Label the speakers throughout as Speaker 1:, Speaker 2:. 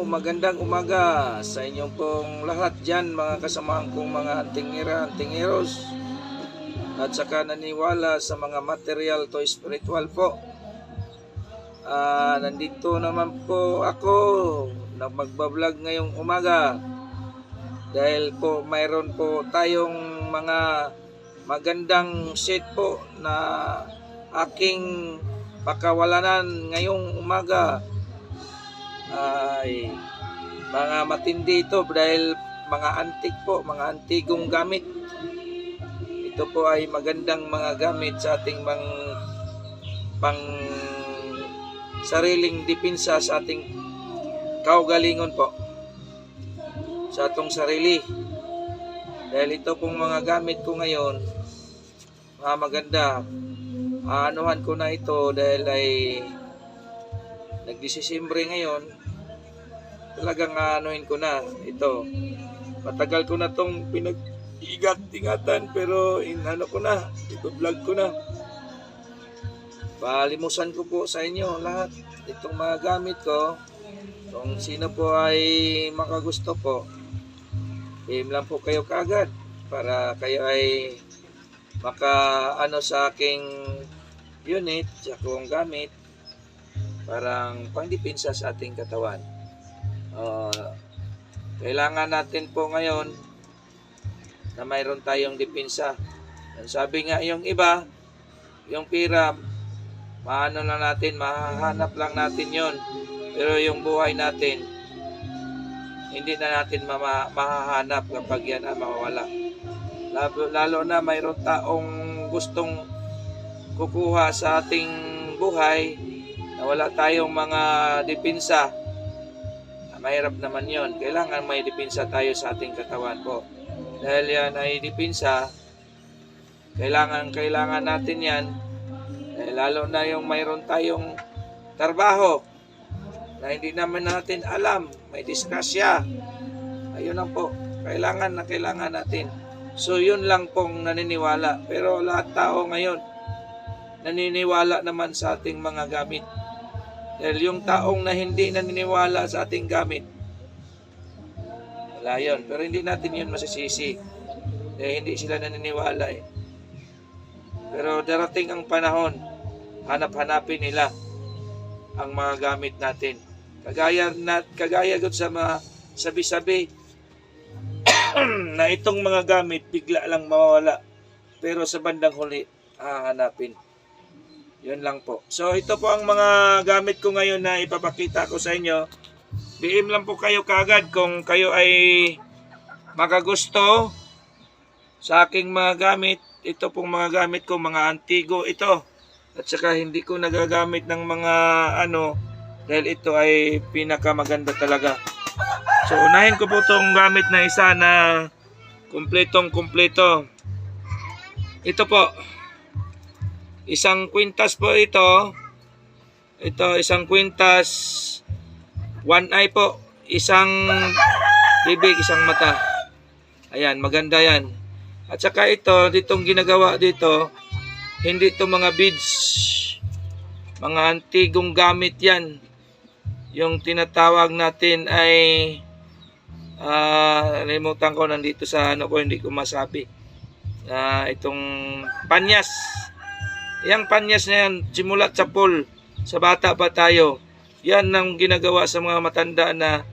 Speaker 1: magandang umaga sa inyong pong lahat dyan, mga kasamahan kong mga antingeros at saka naniwala sa mga material to spiritual po. Nandito naman po ako na magbablog ngayong umaga dahil po mayroon po tayong mga magandang set po na aking pakawalanan ngayong umaga. Ay mga matindi ito dahil mga antik po, mga antigong gamit. Ito po ay magandang mga gamit sa ating pang sariling depensa sa ating kaugalingon po, sa atong sarili. Dahil ito pong mga gamit ko ngayon, mga maganda. Anuhan ko na ito dahil ay nag-Disyembre ngayon. Talagang anuhin ko na ito. Matagal ko na itong pinag-ingat-ingatan pero inano ko na, i-vlog ko na. Palimusan ko po sa inyo lahat itong mga gamit ko. Kung sino po ay makagusto po, PM lang po kayo kaagad para kayo ay maka-ano sa aking unit, sa kong gamit, parang pangdepensa sa ating katawan. Kailangan natin po ngayon na mayroon tayong depensa. Sabi nga yung iba, yung pira, maano lang natin, mahahanap lang natin yon. Pero yung buhay natin, hindi na natin mahahanap kapag yan mawawala. Lalo na mayroon taong gustong kukuha sa ating buhay na wala tayong mga depensa. Mahirap naman yon. Kailangan may depensa tayo sa ating katawan po. Dahil yan ay depensa, kailangan natin yan. Lalo na yung mayroon tayong trabaho na hindi naman natin alam, may disgrasya. Ayun lang po, kailangan natin. So yun lang pong naniniwala. Pero lahat tao ngayon naniniwala naman sa ating mga gamit. Dahil yung taong na hindi naniniwala sa ating gamit, wala yun. Pero hindi natin yun masisisi. Dahil hindi sila naniniwala eh. Pero darating ang panahon, hanap-hanapin nila ang mga gamit natin. Kagaya gud sa mga sabi-sabi na itong mga gamit bigla lang mawawala. Pero sa bandang huli, hahanapin. Yun lang po. So ito po ang mga gamit ko ngayon na ipapakita ko sa inyo. BM lang po kayo kaagad kung kayo ay makagusto sa aking mga gamit. Ito pong mga gamit ko, mga antigo ito. At saka hindi ko nagagamit ng mga dahil ito ay pinakamaganda talaga. So unahin ko po itong gamit na isa na kumpletong-kumpleto. Ito po. Isang kwintas po ito. Ito, isang kwintas. One eye po. Isang bibig, isang mata. Ayan, maganda yan. At saka ito, ditong ginagawa dito, hindi ito mga beads. Mga antigong gamit yan. Yung tinatawag natin ay limutan ko, nandito sa hindi ko masabi. Itong panyas. Yang panyas na yan, simulat sa pool, sa bata pa tayo. Yan ang ginagawa sa mga matanda na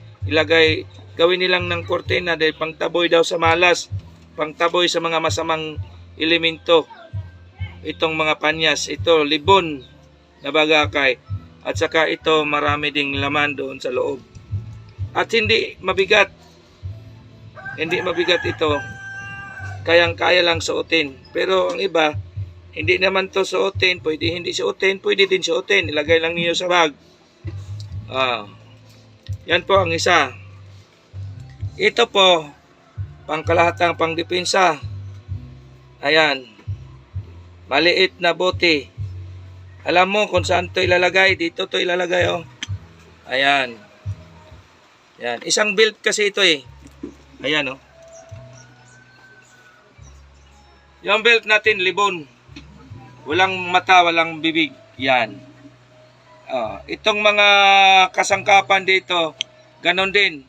Speaker 1: gawin nilang ng kortina dahil pangtaboy daw sa malas, pangtaboy sa mga masamang elemento. Itong mga panyas, ito libon na bagakay. At saka ito marami ding laman doon sa loob. At hindi mabigat. Hindi mabigat ito. Kayang-kaya lang suotin. Pero ang iba, hindi naman to suotin, pwede hindi suotin, pwede din suotin. Ilagay lang niyo sa bag. Yan po ang isa. Ito po, pangkalahatang pangdepensa. Ayan. Maliit na bote. Alam mo kung saan to ilalagay? Dito to ilalagay oh. Ayan. Ayan. Isang belt kasi ito eh. Ayan oh. Yung belt natin, libon. Walang mata, walang bibig. Yan. Itong mga kasangkapan dito, ganon din.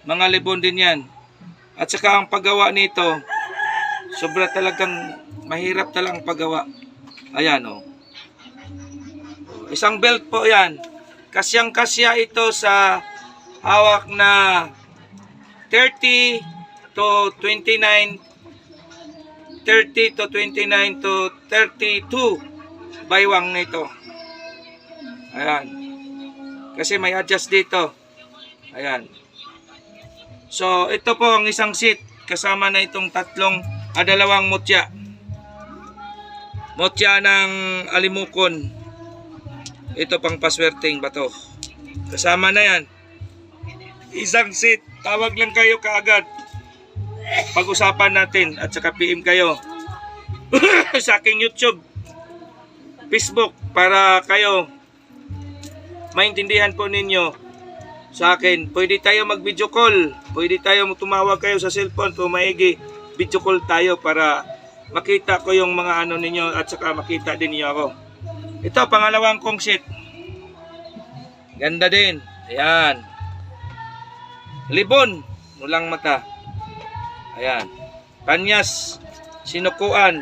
Speaker 1: Mga libon din yan. At saka ang paggawa nito, sobra talagang mahirap talagang paggawa. Ayan o. Isang belt po yan. Kasyang-kasya ito sa hawak na 30 to 29, 30 to 29 to 32 baywang na ito. Ayan. Kasi may adjust dito. Ayan. So, ito po ang isang seat. Kasama na itong dalawang mutya. Mutya ng alimukon. Ito pang paswerteng bato. Kasama na yan. Isang seat. Tawag lang kayo kaagad. Pag-usapan natin. At saka PM kayo. Sa aking YouTube, Facebook, para kayo maintindihan po ninyo sa akin. Pwede tayo mag-video call. Pwede tayo tumawag kayo sa cellphone kung maigi. Video call tayo para makita ko yung mga ano ninyo at saka makita din niyo ako. Ito, pangalawang kong seat. Ganda din. Ayan. Libon. Mulang mata. Ayan. Kanyas. Sinukuan.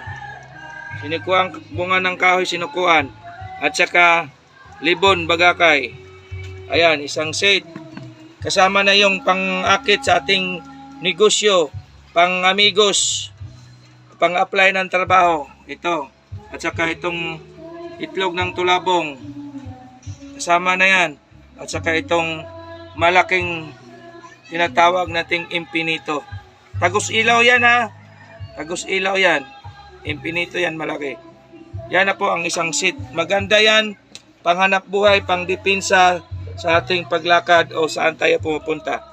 Speaker 1: Sinukuan bunga ng kahoy, sinukuan. At saka libon, bagakay. Ayan, isang set. Kasama na yung pang-akit sa ating negosyo, pang-amigos, pang-apply ng trabaho. Ito. At saka itong itlog ng tulabong. Kasama na yan. At saka itong malaking tinatawag nating impinito. Tagus ilaw yan ha. Tagus ilaw yan. Impinito yan, malaki. Yan na po ang isang seat. Maganda yan. Panghanap buhay, pang-depensa sa ating paglakad o saan tayo pumupunta.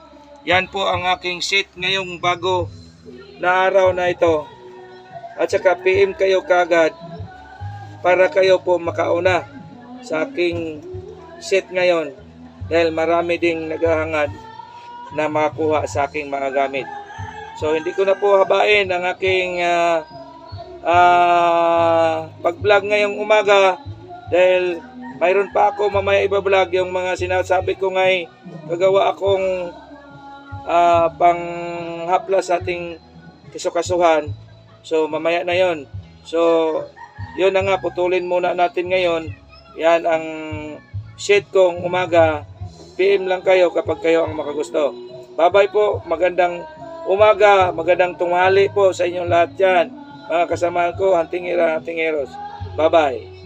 Speaker 1: Yan po ang aking seat ngayong bago na araw na ito. At saka PM kayo kagad para kayo po makauna sa aking seat ngayon. Dahil marami ding naghahangad na makakuha sa aking mga gamit. So hindi ko na po habain ang aking pag-vlog ngayong umaga dahil mayroon pa ako mamaya iba-vlog yung mga sinasabi ko ngay gagawa akong panghapla sa ating kisukasuhan. So mamaya na yon. So yun na nga, putulin muna natin ngayon. Yan ang sheet kong umaga. PM lang kayo kapag kayo ang makagusto. Bye-bye po. Magandang umaga, magandang tunghali po sa inyong lahat yan. Mga kasamahan ko, hantingera, hantingeros. Bye-bye.